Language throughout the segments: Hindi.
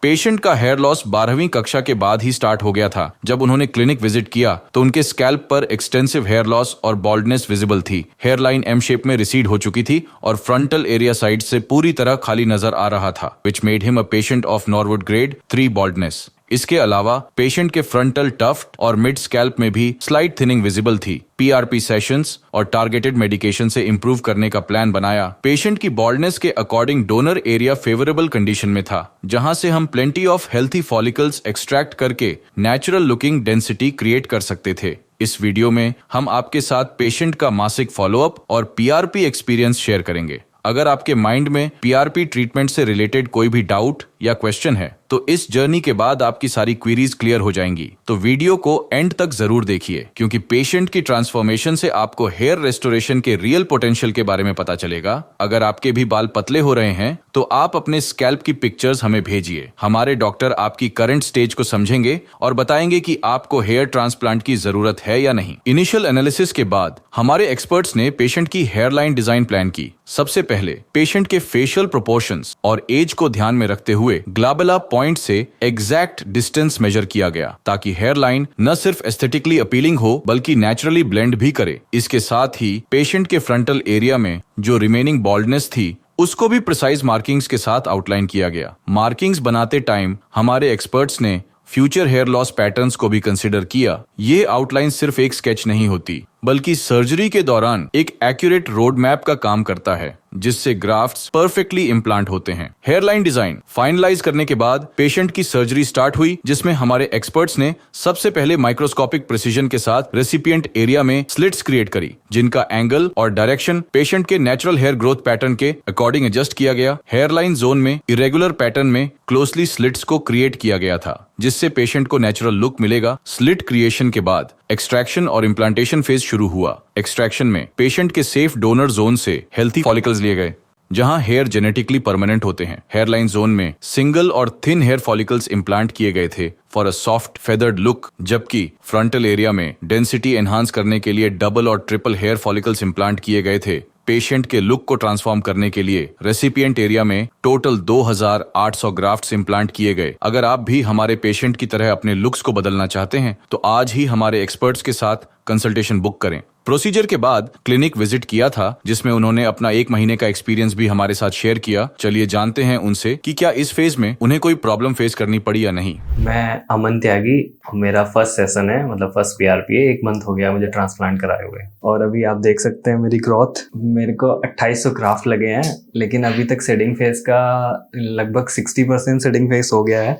पेशेंट का हेयर लॉस 12वीं कक्षा के बाद ही स्टार्ट हो गया था। जब उन्होंने क्लिनिक विजिट किया तो उनके स्कैल्प पर एक्सटेंसिव हेयर लॉस और बॉल्डनेस विजिबल थी। हेयर लाइन एम शेप में रिसीड हो चुकी थी और फ्रंटल एरिया साइड से पूरी तरह खाली नजर आ रहा था, which made him a patient of Norwood grade 3 baldness. इसके अलावा पेशेंट के फ्रंटल टफ्ट और मिड स्कैल्प में भी स्लाइट थिनिंग विजिबल थी। पीआरपी सेशंस और टारगेटेड मेडिकेशन से इंप्रूव करने का प्लान बनाया। पेशेंट की बॉल्डनेस के according donor area favourable condition में था, जहां से हम plenty of healthy follicles extract करके नेचुरल लुकिंग डेंसिटी क्रिएट कर सकते थे। इस वीडियो में हम आपके साथ पेशेंट का मासिक फॉलोअप और पीआरपी एक्सपीरियंस शेयर करेंगे। अगर आपके माइंड में पीआरपी ट्रीटमेंट से रिलेटेड कोई भी डाउट या क्वेश्चन है तो इस जर्नी के बाद आपकी सारी क्वेरीज क्लियर हो जाएंगी। तो वीडियो को एंड तक जरूर देखिए, क्योंकि पेशेंट की ट्रांसफॉर्मेशन से आपको हेयर रेस्टोरेशन के रियल पोटेंशियल के बारे में पता चलेगा। अगर आपके भी बाल पतले हो रहे हैं तो आप अपने स्कैल्प की पिक्चर्स हमें भेजिए। हमारे डॉक्टर आपकी करंट स्टेज को समझेंगे और बताएंगे कि आपको हेयर ट्रांसप्लांट की जरूरत है या नहीं। इनिशियल एनालिसिस के बाद हमारे एक्सपर्ट्स ने पेशेंट की हेयर लाइन डिजाइन प्लान की। सबसे पहले पेशेंट के फेशियल प्रोपोर्शंस और एज को ध्यान में रखते हुए ग्लाबेला पॉइंट से एग्जैक्ट डिस्टेंस मेजर किया गया, ताकि हेयर लाइन न सिर्फ एस्थेटिकली अपीलिंग हो बल्कि नेचुरली ब्लेंड भी करे। इसके साथ ही पेशेंट के फ्रंटल एरिया में जो रिमेनिंग बॉल्डनेस थी उसको भी प्रिसाइज मार्किंग्स के साथ आउटलाइन किया गया। मार्किंग्स बनाते टाइम हमारे एक्सपर्ट्स ने फ्यूचर हेयर लॉस पैटर्न्स को भी कंसिडर किया। ये आउटलाइन सिर्फ एक स्केच नहीं होती, बल्कि सर्जरी के दौरान एक एक्यूरेट रोड मैप का काम करता है, जिससे ग्राफ्ट्स परफेक्टली इम्प्लांट होते हैं। हेयर लाइन डिजाइन फाइनलाइज करने के बाद पेशेंट की सर्जरी स्टार्ट हुई, जिसमें हमारे एक्सपर्ट्स ने सबसे पहले माइक्रोस्कोपिक प्रिसीजन के साथ रेसिपिएंट एरिया में स्लिट्स क्रिएट करी, जिनका एंगल और डायरेक्शन पेशेंट के नेचुरल हेयर ग्रोथ पैटर्न के अकॉर्डिंग एडजस्ट किया गया। हेयर लाइन जोन में इरेगुलर पैटर्न में क्लोजली स्लिट्स को क्रिएट किया गया था, जिससे पेशेंट को नेचुरल लुक मिलेगा। स्लिट क्रिएशन के बाद एक्सट्रैक्शन और इम्प्लांटेशन फेज शुरू हुआ। एक्सट्रैक्शन में पेशेंट के सेफ डोनर जोन से हेल्थी फॉलिकल्स लिए गए, जहां हेयर जेनेटिकली परमानेंट होते हैं। हेयरलाइन जोन में सिंगल और थिन हेयर फॉलिकल्स इम्प्लांट किए गए थे for a soft feathered look, जबकि फ्रंटल एरिया में डेंसिटी एनहांस करने के लिए डबल और ट्रिपल हेयर फॉलिकल्स इम्प्लांट किए गए थे। पेशेंट के लुक को ट्रांसफॉर्म करने के लिए रेसिपिएंट एरिया में टोटल 2800 ग्राफ्ट्स इम्प्लांट किए गए। अगर आप भी हमारे पेशेंट की तरह अपने लुक्स को बदलना चाहते हैं तो आज ही हमारे एक्सपर्ट्स के साथ कंसल्टेशन बुक करें। प्रोसीजर के बाद क्लिनिक विजिट किया था, जिसमें उन्होंने अपना 1 महीने का एक्सपीरियंस भी हमारे साथ शेयर किया। चलिए जानते हैं उनसे कि क्या इस फेज में उन्हें कोई प्रॉब्लम फेस करनी पड़ी या नहीं। मैं अमन त्यागी, मेरा फर्स्ट सेशन है, मतलब फर्स्ट पीआरपी है। 1 मंथ हो गया मुझे ट्रांसप्लांट कराए हुए, और अभी आप देख सकते हैं मेरी ग्रोथ। मेरे को 2800 ग्राफ्ट लगे हैं, लेकिन अभी तक सेडिंग फेज का लगभग 60% सेडिंग फेज हो गया है,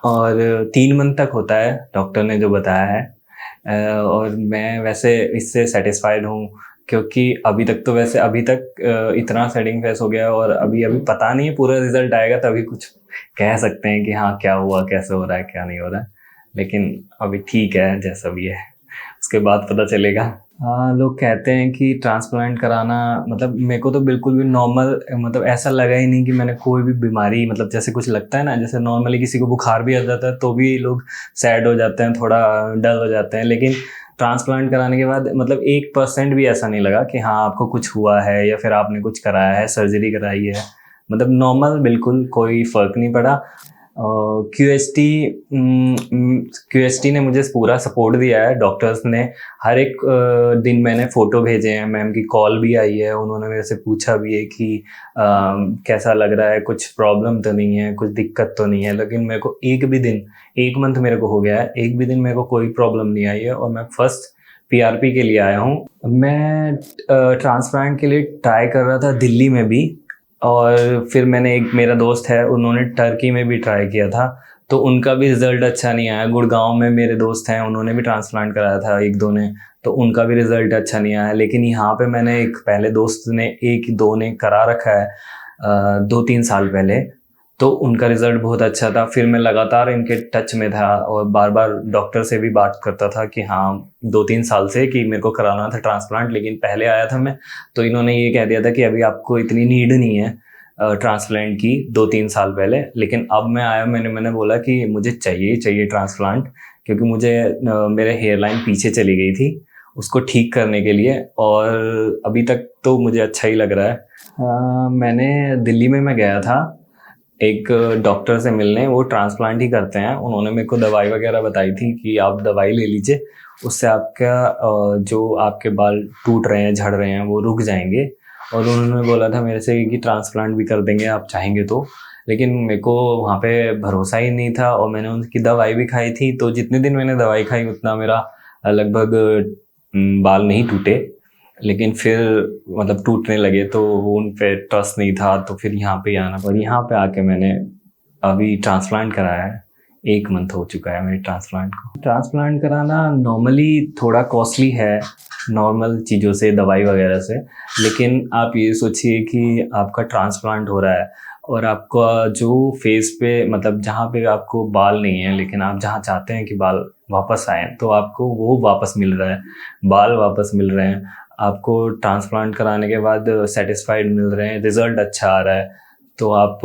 और 3 मंथ तक होता है डॉक्टर ने जो बताया है। और मैं वैसे इससे सेटिस्फाइड हूँ, क्योंकि अभी तक इतना सेटिंग फेस हो गया, और अभी पता नहीं है, पूरा रिजल्ट आएगा तभी कुछ कह सकते हैं कि हाँ क्या हुआ, कैसे हो रहा है, क्या नहीं हो रहा है। लेकिन अभी ठीक है, जैसा भी है उसके बाद पता चलेगा। लोग कहते हैं कि ट्रांसप्लांट कराना, मतलब मेरे को तो बिल्कुल भी नॉर्मल, मतलब ऐसा लगा ही नहीं कि मैंने कोई भी बीमारी, मतलब जैसे कुछ लगता है ना, जैसे नॉर्मली किसी को बुखार भी आ जाता है तो भी लोग सैड हो जाते हैं, थोड़ा डल हो जाते हैं, लेकिन ट्रांसप्लांट कराने के बाद मतलब 1% भी ऐसा नहीं लगा कि हाँ आपको कुछ हुआ है या फिर आपने कुछ कराया है, सर्जरी कराई है। मतलब नॉर्मल, बिल्कुल कोई फ़र्क नहीं पड़ा। क्यूएसटी ने मुझे पूरा सपोर्ट दिया है। डॉक्टर्स ने हर एक दिन मैंने फ़ोटो भेजे हैं, मैम की कॉल भी आई है, उन्होंने मेरे से पूछा भी है कि कैसा लग रहा है, कुछ प्रॉब्लम तो नहीं है, कुछ दिक्कत तो नहीं है। लेकिन मेरे को 1 मंथ मेरे को हो गया है, 1 भी दिन मेरे को कोई प्रॉब्लम नहीं आई है, और मैं फर्स्ट पीआरपी के लिए आया हूँ। मैं ट्रांसप्लांट के लिए ट्राई कर रहा था दिल्ली में भी, और फिर मेरा दोस्त है, उन्होंने टर्की में भी ट्राई किया था, तो उनका भी रिज़ल्ट अच्छा नहीं आया। गुड़गांव में मेरे दोस्त हैं, उन्होंने भी ट्रांसप्लांट कराया था 1-2 ने, तो उनका भी रिज़ल्ट अच्छा नहीं आया। लेकिन यहाँ पे मैंने पहले दोस्त ने 1-2 ने करा रखा है 2-3 साल पहले, तो उनका रिज़ल्ट बहुत अच्छा था। फिर मैं लगातार इनके टच में था और बार बार डॉक्टर से भी बात करता था कि हाँ 2-3 साल से कि मेरे को कराना था ट्रांसप्लांट, लेकिन पहले आया था मैं, तो इन्होंने ये कह दिया था कि अभी आपको इतनी नीड नहीं है ट्रांसप्लांट की 2-3 साल पहले। लेकिन अब मैं आया, मैंने बोला कि मुझे चाहिए ट्रांसप्लांट, क्योंकि मुझे मेरे हेयर लाइन पीछे चली गई थी, उसको ठीक करने के लिए, और अभी तक तो मुझे अच्छा ही लग रहा है। मैंने दिल्ली में मैं गया था, एक डॉक्टर से मिलने, वो ट्रांसप्लांट ही करते हैं। उन्होंने मेरे को दवाई वगैरह बताई थी कि आप दवाई ले लीजिए, उससे आपका जो आपके बाल टूट रहे हैं, झड़ रहे हैं, वो रुक जाएंगे। और उन्होंने बोला था मेरे से कि ट्रांसप्लांट भी कर देंगे आप चाहेंगे तो। लेकिन मेरे को वहाँ पे भरोसा ही नहीं था और मैंने उनकी दवाई भी खाई थी। तो जितने दिन मैंने दवाई खाई उतना मेरा लगभग बाल नहीं टूटे, लेकिन फिर मतलब टूटने लगे। तो वो उन पे ट्रस्ट नहीं था, तो फिर यहाँ पे आना पड़ा। यहाँ पे आके मैंने अभी ट्रांसप्लांट कराया है। 1 मंथ हो चुका है मेरे ट्रांसप्लांट को। ट्रांसप्लांट कराना नॉर्मली थोड़ा कॉस्टली है नॉर्मल चीज़ों से, दवाई वगैरह से। लेकिन आप ये सोचिए कि आपका ट्रांसप्लांट हो रहा है और आपका जो फेस पे मतलब जहाँ पे आपको बाल नहीं है, लेकिन आप जहाँ चाहते हैं कि बाल वापस आए, तो आपको वो वापस मिल रहा है, बाल वापस मिल रहे हैं। आपको ट्रांसप्लांट कराने के बाद सेटिस्फाइड मिल रहे हैं, रिजल्ट अच्छा आ रहा है। तो आप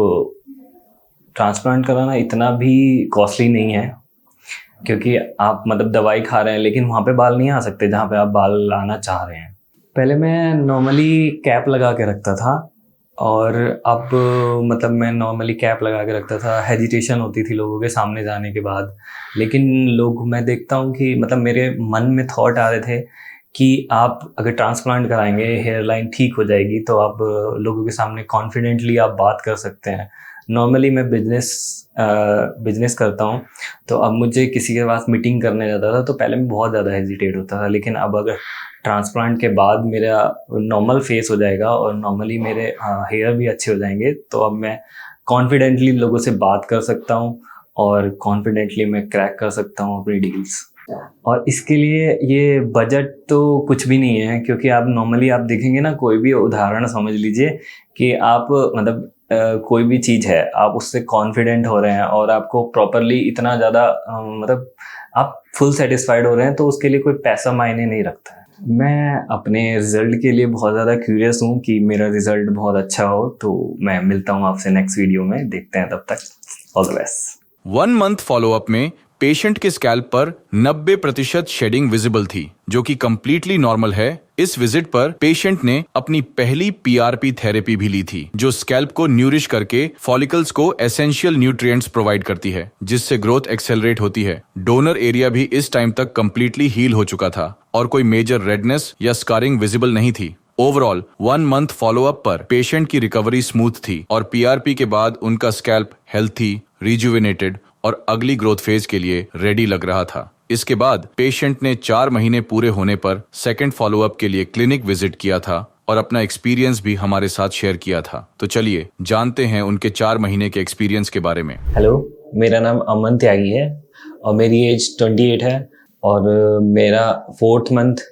ट्रांसप्लांट कराना इतना भी कॉस्टली नहीं है, क्योंकि आप मतलब दवाई खा रहे हैं लेकिन वहाँ पे बाल नहीं आ सकते जहाँ पे आप बाल लाना चाह रहे हैं। पहले मैं नॉर्मली कैप लगा के रखता था, और अब मतलब मैं नॉर्मली कैप लगा के रखता था। हेजिटेशन होती थी लोगों के सामने जाने के बाद, लेकिन लोग, मैं देखता हूँ कि मतलब मेरे मन में थॉट आ रहे थे कि आप अगर ट्रांसप्लांट कराएंगे, हेयर लाइन ठीक हो जाएगी, तो आप लोगों के सामने कॉन्फिडेंटली आप बात कर सकते हैं। नॉर्मली मैं बिजनेस करता हूँ, तो अब मुझे किसी के पास मीटिंग करने जाता था तो पहले मैं बहुत ज़्यादा हेजिटेट होता था। लेकिन अब अगर ट्रांसप्लांट के बाद मेरा नॉर्मल फेस हो जाएगा और नॉर्मली मेरे हेयर भी अच्छे हो जाएंगे, तो अब मैं कॉन्फिडेंटली लोगों से बात कर सकता हूँ और कॉन्फिडेंटली मैं क्रैक कर सकता हूँ अपनी डील्स। और इसके लिए ये बजट तो कुछ भी नहीं है, क्योंकि आप नॉर्मली आप देखेंगे ना, कोई भी उदाहरण समझ लीजिए कि आप मतलब कोई भी चीज़ है, आप उससे कॉन्फिडेंट हो रहे हैं और आपको प्रॉपरली इतना ज़्यादा मतलब आप फुल सेटिस्फाइड हो रहे हैं, तो उसके लिए कोई पैसा मायने नहीं रखता है। मैं अपने रिजल्ट के लिए बहुत ज़्यादा क्यूरियस हूँ कि मेरा रिजल्ट बहुत अच्छा हो। तो मैं मिलता हूँ आपसे नेक्स्ट वीडियो में, देखते हैं, तब तक all the best. 1 month follow up में पेशेंट के स्कैल्प पर 90% शेडिंग विजिबल थी, जो कि कंप्लीटली नॉर्मल है। इस विजिट पर पेशेंट ने अपनी पहली पीआरपी थेरेपी भी ली थी, जो स्कैल्प को न्यूरिश करके फॉलिकल्स को एसेंशियल न्यूट्रिएंट्स प्रोवाइड करती है, जिससे ग्रोथ एक्सेलरेट होती है। डोनर एरिया भी इस टाइम तक कंप्लीटली हील हो चुका था और कोई मेजर रेडनेस या स्कारिंग विजिबल नहीं थी। ओवरऑल 1 मंथ फॉलोअप पर पेशेंट की रिकवरी स्मूथ थी और पीआरपी के बाद उनका स्कैल्प हेल्थी, रिजुविनेटेड और अगली ग्रोथ फेज के लिए रेडी लग रहा था। इसके बाद पेशेंट ने 4 महीने पूरे होने पर सेकंड फॉलोअप के लिए क्लिनिक विजिट किया था और अपना एक्सपीरियंस भी हमारे साथ शेयर किया था। तो चलिए जानते हैं उनके 4 महीने के एक्सपीरियंस के बारे में। हेलो, मेरा नाम अमन त्यागी है और मेरी एज 28 है और मेरा 4th मंथ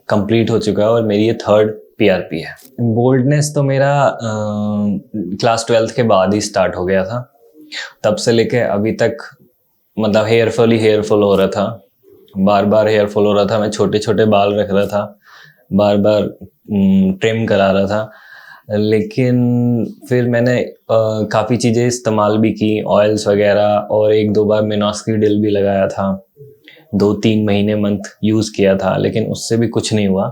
कंप्लीट हो चुका है और मेरी ये 3rd पीआरपी है। बोल्डनेस तो मेरा क्लास 12th के बाद ही स्टार्ट हो गया था। तब से लेके अभी तक मतलब हेयरफॉल हो रहा था, बार बार हेयरफॉल हो रहा था। मैं छोटे छोटे बाल रख रहा था, बार बार ट्रिम करा रहा था। लेकिन फिर मैंने काफ़ी चीज़ें इस्तेमाल भी की, ऑयल्स वगैरह, और 1-2 बार मिनोक्सिडिल भी लगाया था। 2-3 महीने मंथ यूज़ किया था, लेकिन उससे भी कुछ नहीं हुआ।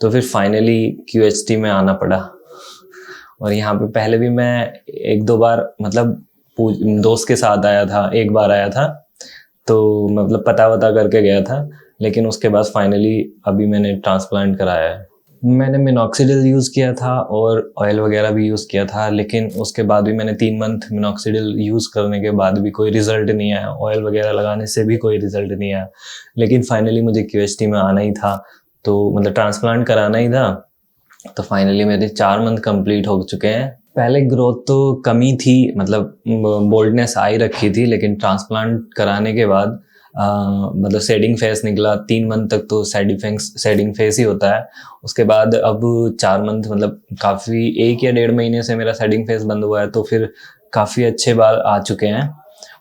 तो फिर फाइनली QHT में आना पड़ा। और यहाँ पे पहले भी मैं 1-2 बार मतलब दोस्त के साथ आया था, 1 बार आया था, तो मतलब पता वता करके गया था। लेकिन उसके बाद फाइनली अभी मैंने ट्रांसप्लांट कराया है। मैंने मिनोक्सिडिल यूज़ किया था और ऑयल वगैरह भी यूज़ किया था, लेकिन उसके बाद भी मैंने 3 मंथ मिनोक्सिडिल यूज़ करने के बाद भी कोई रिज़ल्ट नहीं आया, ऑयल वगैरह लगाने से भी कोई रिज़ल्ट नहीं आया। लेकिन फाइनली मुझे QHT में आना ही था, तो मतलब ट्रांसप्लांट कराना ही था। तो फाइनली मेरे 4 मंथ कंप्लीट हो चुके हैं। पहले ग्रोथ तो कमी थी, मतलब बोल्डनेस आ ही रखी थी, लेकिन ट्रांसप्लांट कराने के बाद मतलब शेडिंग फेस निकला। 3 मंथ तक तो शेडिंग फेस ही होता है। उसके बाद अब 4 मंथ मतलब काफ़ी 1 या 1.5 महीने से मेरा शेडिंग फेस बंद हुआ है, तो फिर काफ़ी अच्छे बाल आ चुके हैं।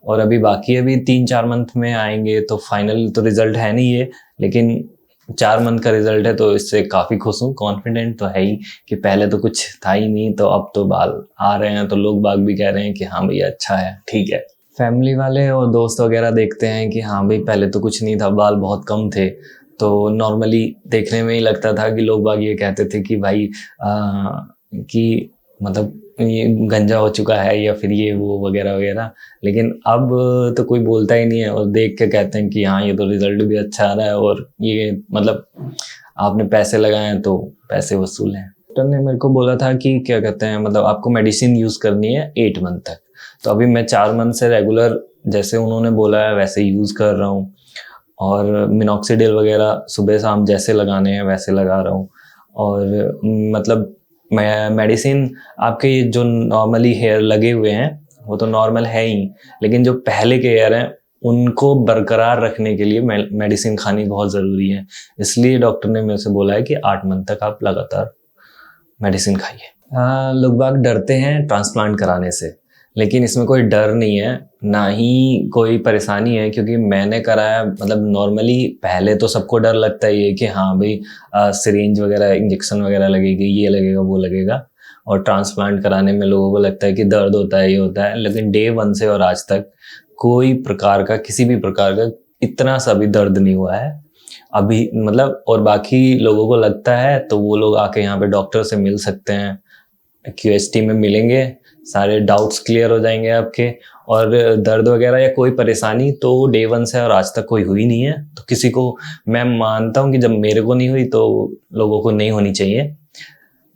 और अभी बाकी अभी 3-4 मंथ में आएंगे, तो फाइनल तो रिज़ल्ट है नहीं ये, लेकिन 4 मंथ का रिजल्ट है, तो इससे काफ़ी खुश हूँ। कॉन्फिडेंट तो है ही कि पहले तो कुछ था ही नहीं, तो अब तो बाल आ रहे हैं, तो लोग बाग भी कह रहे हैं कि हाँ भैया अच्छा है, ठीक है। फैमिली वाले और दोस्त वगैरह देखते हैं कि हाँ भाई पहले तो कुछ नहीं था, बाल बहुत कम थे। तो नॉर्मली देखने में ही लगता था कि लोग बाग ये कहते थे कि भाई कि मतलब ये गंजा हो चुका है या फिर ये वो वगैरह वगैरह। लेकिन अब तो कोई बोलता ही नहीं है और देख के कहते हैं कि हाँ ये तो रिजल्ट भी अच्छा आ रहा है और ये मतलब आपने पैसे लगाए हैं तो पैसे वसूल हैं। डॉक्टर ने मेरे को बोला था कि क्या कहते हैं मतलब आपको मेडिसिन यूज़ करनी है 8 मंथ तक। तो अभी मैं 4 मंथ से रेगुलर जैसे उन्होंने बोला है वैसे यूज़ कर रहा हूँ और मिनॉक्सिडिल वगैरह सुबह शाम जैसे लगाने हैं वैसे लगा रहा हूँ। और मतलब मैं मेडिसिन आपके ये जो नॉर्मली हेयर लगे हुए हैं वो तो नॉर्मल है ही, लेकिन जो पहले के हेयर हैं उनको बरकरार रखने के लिए मेडिसिन खानी बहुत ज़रूरी है। इसलिए डॉक्टर ने मेरे से बोला है कि 8 मंथ तक आप लगातार मेडिसिन खाइए। लोग बाग डरते हैं ट्रांसप्लांट कराने से, लेकिन इसमें कोई डर नहीं है ना ही कोई परेशानी है, क्योंकि मैंने कराया मतलब नॉर्मली पहले तो सबको डर लगता ही है कि हाँ भाई सिरिंज वगैरह इंजेक्शन वगैरह लगेगी, ये लगेगा वो लगेगा, और ट्रांसप्लांट कराने में लोगों को लगता है कि दर्द होता है ये होता है। लेकिन डे 1 से और आज तक कोई प्रकार का किसी भी प्रकार का इतना सा भी दर्द नहीं हुआ है अभी मतलब। और बाकी लोगों को लगता है तो वो लोग आके यहाँ पे डॉक्टर से मिल सकते हैं, QST में मिलेंगे, सारे डाउट्स क्लियर हो जाएंगे आपके। और दर्द वगैरह या कोई परेशानी तो डे 1 से और आज तक कोई हुई नहीं है। तो किसी को मैं मानता हूँ कि जब मेरे को नहीं हुई तो लोगों को नहीं होनी चाहिए।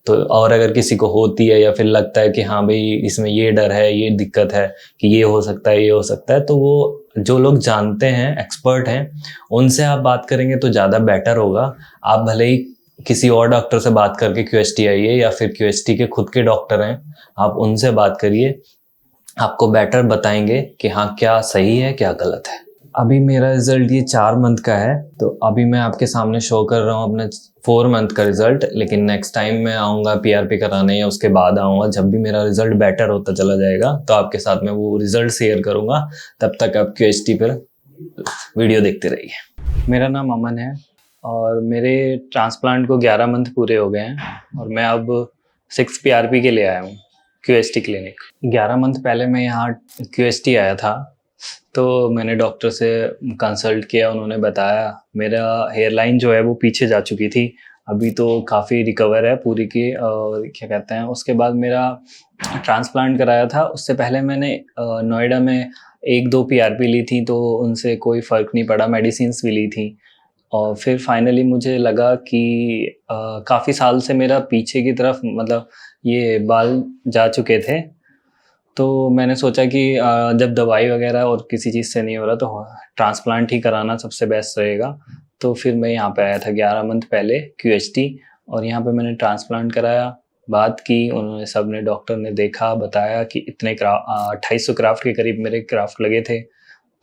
तो और अगर किसी को होती है या फिर लगता है कि हाँ भाई इसमें ये डर है, ये दिक्कत है कि ये हो सकता है, ये हो सकता है, तो वो जो लोग जानते हैं, एक्सपर्ट हैं, उनसे आप बात करेंगे तो ज़्यादा बेटर होगा। आप भले ही किसी और डॉक्टर से बात करके QST आइए या फिर QST के खुद के डॉक्टर हैं, आप उनसे बात करिए, आपको बेटर बताएंगे कि हाँ क्या सही है क्या गलत है। अभी मेरा रिजल्ट ये 4 मंथ का है, तो अभी मैं आपके सामने शो कर रहा हूँ अपने 4 मंथ का रिजल्ट। लेकिन नेक्स्ट टाइम मैं आऊँगा PRP कराने या उसके बाद आऊँगा, जब भी मेरा रिजल्ट बेटर होता चला जाएगा तो आपके साथ में वो रिजल्ट शेयर करूँगा। तब तक आप QST पर वीडियो देखते रहिए। मेरा नाम अमन है और मेरे ट्रांसप्लांट को 11 मंथ पूरे हो गए हैं और मैं अब 6 PRP के लिए आया हूँ QST क्लिनिक। 11 मंथ पहले मैं यहाँ QST आया था, तो मैंने डॉक्टर से कंसल्ट किया, उन्होंने बताया मेरा हेयर लाइन जो है वो पीछे जा चुकी थी, अभी तो काफ़ी रिकवर है पूरी की। और क्या कहते हैं उसके बाद मेरा ट्रांसप्लांट कराया था, उससे पहले मैंने नोएडा में 1-2 PRP ली थी, तो उनसे कोई फ़र्क नहीं पड़ा, मेडिसिन्स भी ली थी। और फिर फाइनली मुझे लगा कि काफ़ी साल से मेरा पीछे की तरफ मतलब ये बाल जा चुके थे, तो मैंने सोचा कि जब दवाई वगैरह और किसी चीज़ से नहीं हो रहा तो ट्रांसप्लांट ही कराना सबसे बेस्ट रहेगा। तो फिर मैं यहाँ पे आया था 11 मंथ पहले QST, और यहाँ पे मैंने ट्रांसप्लांट कराया, बात की, उन्होंने सब ने डॉक्टर ने देखा, बताया कि इतने 2800 क्राफ्ट के करीब मेरे क्राफ्ट लगे थे।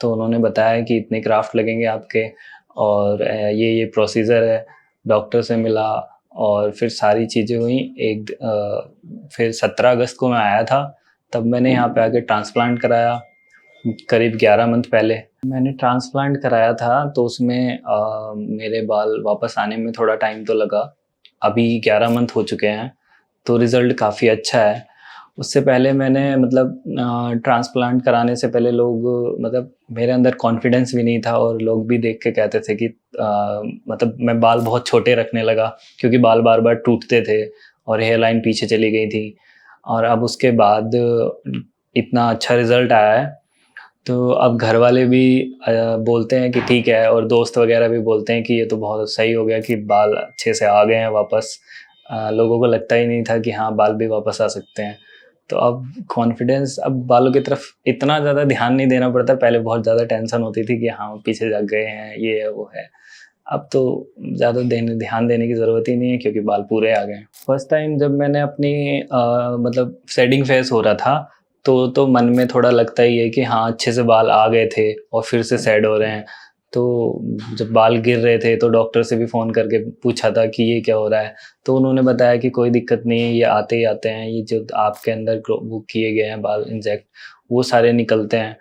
तो उन्होंने बताया कि इतने क्राफ्ट लगेंगे आपके और ये प्रोसीजर है। डॉक्टर से मिला और फिर सारी चीज़ें हुई। फिर 17 अगस्त को मैं आया था, तब मैंने यहाँ पे आके ट्रांसप्लांट कराया करीब 11 मंथ पहले। मैंने ट्रांसप्लांट कराया था तो उसमें मेरे बाल वापस आने में थोड़ा टाइम तो लगा। अभी 11 मंथ हो चुके हैं तो रिज़ल्ट काफ़ी अच्छा है। उससे पहले मैंने मतलब ट्रांसप्लांट कराने से पहले लोग मतलब मेरे अंदर कॉन्फिडेंस भी नहीं था और लोग भी देख के कहते थे कि मतलब मैं बाल बहुत छोटे रखने लगा क्योंकि बाल बार बार टूटते थे और हेयर लाइन पीछे चली गई थी। और अब उसके बाद इतना अच्छा रिज़ल्ट आया है तो अब घर वाले भी बोलते हैं कि ठीक है, और दोस्त वगैरह भी बोलते हैं कि ये तो बहुत सही हो गया कि बाल अच्छे से आ गए हैं वापस। लोगों को लगता ही नहीं था कि हाँ बाल भी वापस आ सकते हैं। तो अब कॉन्फिडेंस, अब बालों की तरफ इतना ज़्यादा ध्यान नहीं देना पड़ता। पहले बहुत ज़्यादा टेंशन होती थी कि हाँ पीछे जा गए हैं, ये है वो है। अब तो ज़्यादा ध्यान देने की ज़रूरत ही नहीं है क्योंकि बाल पूरे आ गए हैं। फर्स्ट टाइम जब मैंने अपनी मतलब शेडिंग फेस हो रहा था तो मन में थोड़ा लगता ही है कि हाँ अच्छे से बाल आ गए थे और फिर से सेड हो रहे हैं। तो जब बाल गिर रहे थे तो डॉक्टर से भी फ़ोन करके पूछा था कि ये क्या हो रहा है, तो उन्होंने बताया कि कोई दिक्कत नहीं है, ये आते ही आते हैं, ये जो आपके अंदर वो किए गए हैं बाल इंजेक्ट वो सारे निकलते हैं।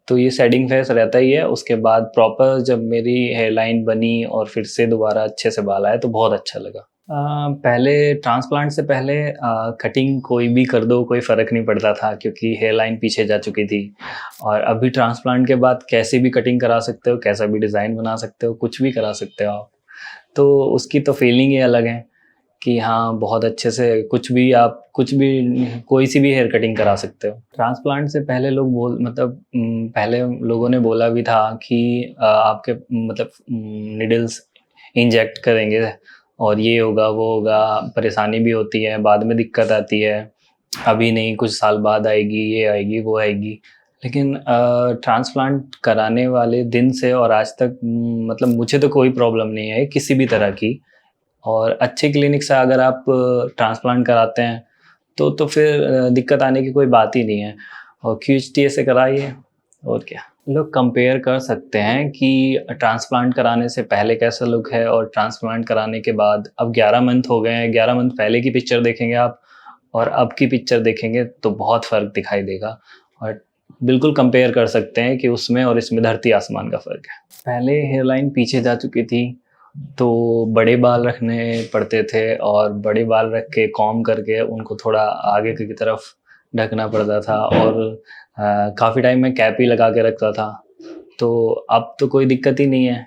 तो ये शेडिंग फेस रहता ही है। उसके बाद प्रॉपर जब मेरी हेयर लाइन बनी और फिर से दोबारा अच्छे से बाल आए तो बहुत अच्छा लगा। पहले ट्रांसप्लांट से पहले कटिंग कोई भी कर दो कोई फ़र्क नहीं पड़ता था क्योंकि हेयर लाइन पीछे जा चुकी थी। और अभी ट्रांसप्लांट के बाद कैसे भी कटिंग करा सकते हो, कैसा भी डिज़ाइन बना सकते हो, कुछ भी करा सकते हो आप। तो उसकी तो फीलिंग ही अलग है कि हाँ बहुत अच्छे से कुछ भी कोई सी भी हेयर कटिंग करा सकते हो। ट्रांसप्लांट से पहले पहले लोगों ने बोला भी था कि आपके निडल्स इंजेक्ट करेंगे और ये होगा वो होगा, परेशानी भी होती है, बाद में दिक्कत आती है, अभी नहीं कुछ साल बाद आएगी, ये आएगी वो आएगी। लेकिन ट्रांसप्लांट कराने वाले दिन से और आज तक मुझे तो कोई प्रॉब्लम नहीं है किसी भी तरह की। और अच्छे क्लिनिक से अगर आप ट्रांसप्लांट कराते हैं तो फिर दिक्कत आने की कोई बात ही नहीं है। और QHTA से कराइए, और क्या। लोग कंपेयर कर सकते हैं कि ट्रांसप्लांट कराने से पहले कैसा लुक है और ट्रांसप्लांट कराने के बाद। अब 11 मंथ हो गए हैं, 11 मंथ पहले की पिक्चर देखेंगे आप और अब की पिक्चर देखेंगे तो बहुत फ़र्क दिखाई देगा। और बिल्कुल कंपेयर कर सकते हैं कि उसमें और इसमें धरती आसमान का फ़र्क है। पहले हेयर लाइन पीछे जा चुकी थी तो बड़े बाल रखने पड़ते थे और बड़े बाल रख के कॉम्ब करके उनको थोड़ा आगे की तरफ ढकना पड़ता था और काफ़ी टाइम मैं कैप ही लगा के रखता था। तो अब तो कोई दिक्कत ही नहीं है,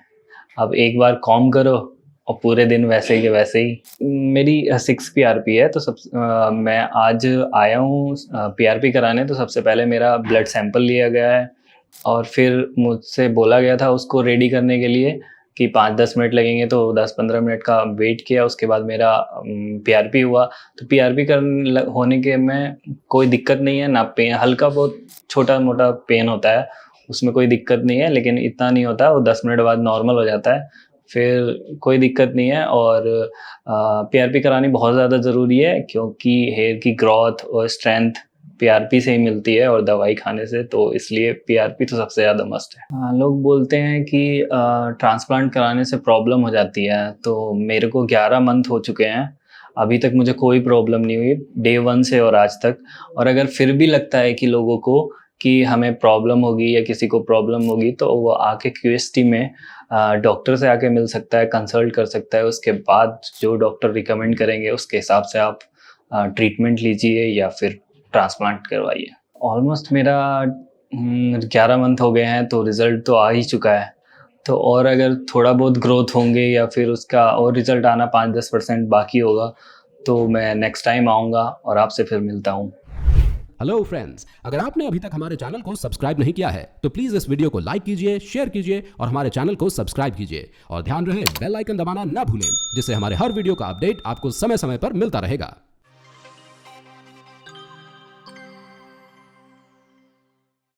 अब एक बार कॉम्ब करो और पूरे दिन वैसे के वैसे ही। मेरी 6 PRP है, तो मैं आज आया हूँ PRP कराने। तो सबसे पहले मेरा ब्लड सैंपल लिया गया है और फिर मुझसे बोला गया था उसको रेडी करने के लिए कि 5-10 मिनट लगेंगे, तो 10-15 मिनट का वेट किया। उसके बाद मेरा PRP हुआ। तो PRP होने के में कोई दिक्कत नहीं है, ना पेन, हल्का बहुत छोटा मोटा पेन होता है, उसमें कोई दिक्कत नहीं है, लेकिन इतना नहीं होता है, वो 10 मिनट बाद नॉर्मल हो जाता है, फिर कोई दिक्कत नहीं है। और PRP करानी बहुत ज़्यादा ज़रूरी है क्योंकि हेयर की ग्रोथ और स्ट्रेंथ PRP से ही मिलती है और दवाई खाने से, तो इसलिए PRP तो सबसे ज़्यादा मस्ट है। लोग बोलते हैं कि ट्रांसप्लांट कराने से प्रॉब्लम हो जाती है, तो मेरे को 11 मंथ हो चुके हैं, अभी तक मुझे कोई प्रॉब्लम नहीं हुई डे 1 से और आज तक। और अगर फिर भी लगता है कि लोगों को कि हमें प्रॉब्लम होगी या किसी को प्रॉब्लम होगी, तो वो आके QST में डॉक्टर से आके मिल सकता है, कंसल्ट कर सकता है। उसके बाद जो डॉक्टर रिकमेंड करेंगे उसके हिसाब से आप ट्रीटमेंट लीजिए या फिर ट्रांसप्लांट करवाइए। ऑलमोस्ट मेरा 11 मंथ हो गए हैं, तो रिज़ल्ट तो आ ही चुका है। तो और अगर थोड़ा बहुत ग्रोथ होंगे या फिर उसका और रिज़ल्ट आना 5-10% बाकी होगा, तो मैं नेक्स्ट टाइम आऊँगा और आपसे फिर मिलता हूँ। हेलो फ्रेंड्स, अगर आपने अभी तक हमारे चैनल को सब्सक्राइब नहीं किया है तो प्लीज़ इस वीडियो को लाइक कीजिए, शेयर कीजिए और हमारे चैनल को सब्सक्राइब कीजिए। और ध्यान रहे बेल आइकन दबाना ना भूलें, जिससे हमारे हर वीडियो का अपडेट आपको समय समय पर मिलता रहेगा।